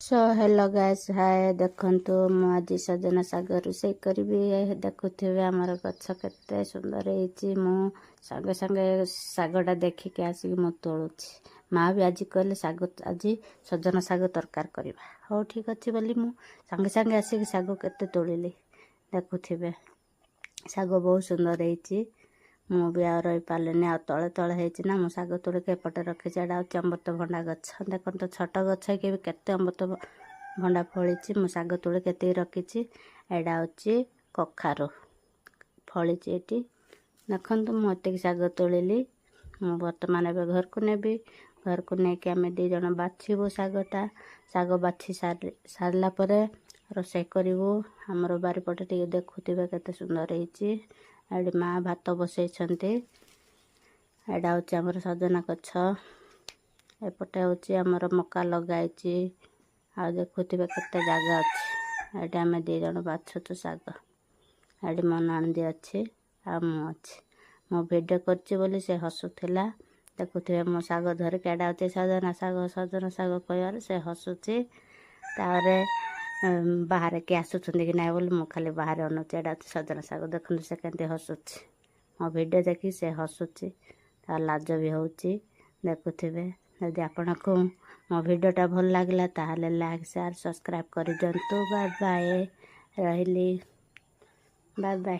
So hello guys hi देखंतु मु आज सजना साग रोषे करी देखुवे आमर गछ केते सुंदर होती मु सागे सागे सागटा देखिक आसिक मु तोलुची माँ भी आज कहले साग आज सजना साग तरकार करवा हो ठीक अच्छे बोली मु सांगे सांगे आसिक साग केते तोलिली देखुवे साग बहुत सुंदर होती मु भी आ रही पारे आ तले तले होती ना मु साग तोड़िक एपटे रखी एटा हूँ अमृतभंडा गछ देखो तो छोट गछ के केते अमृतभंडा फली मु साग तोड़े केते रखी एटा हूँ कखारू फली ये देखु मुझे साग तोलिली मु बर्तमान ए घर को नेबी घर को लेकिन आम दी जन बाछबू सागटा साग बाछी सारा पर रोषे करूँ आमर बारिपटे टे देखुवे केते सुंदर होती एडी माँ भात बसई एटा हूँ आमर सजना गछ एपटे हूँ आमर मका लगाई आ देखुवे केते जगह अच्छी एटा आम दी जन बाछुचु साग एडी मो नंदी अच्छी आ मु अच्छी मो भिडियो कर से हसुला देखुवे मो साग धरिक एटा हूँ सजना साग कह से हसुची बाहर किए आसुँच कि ना बोली मु खाली बाहर अनुची एटा सजना साग देखु से केमती हसुची मो भिडियो देखी से हसुची तार लाज भी होची देखुवे यदि आपण को मो भिडियोटा भल लागला ताहले लाइक शेयर सब्सक्राइब कर दिंतु बाय बाय रही बाय बाय।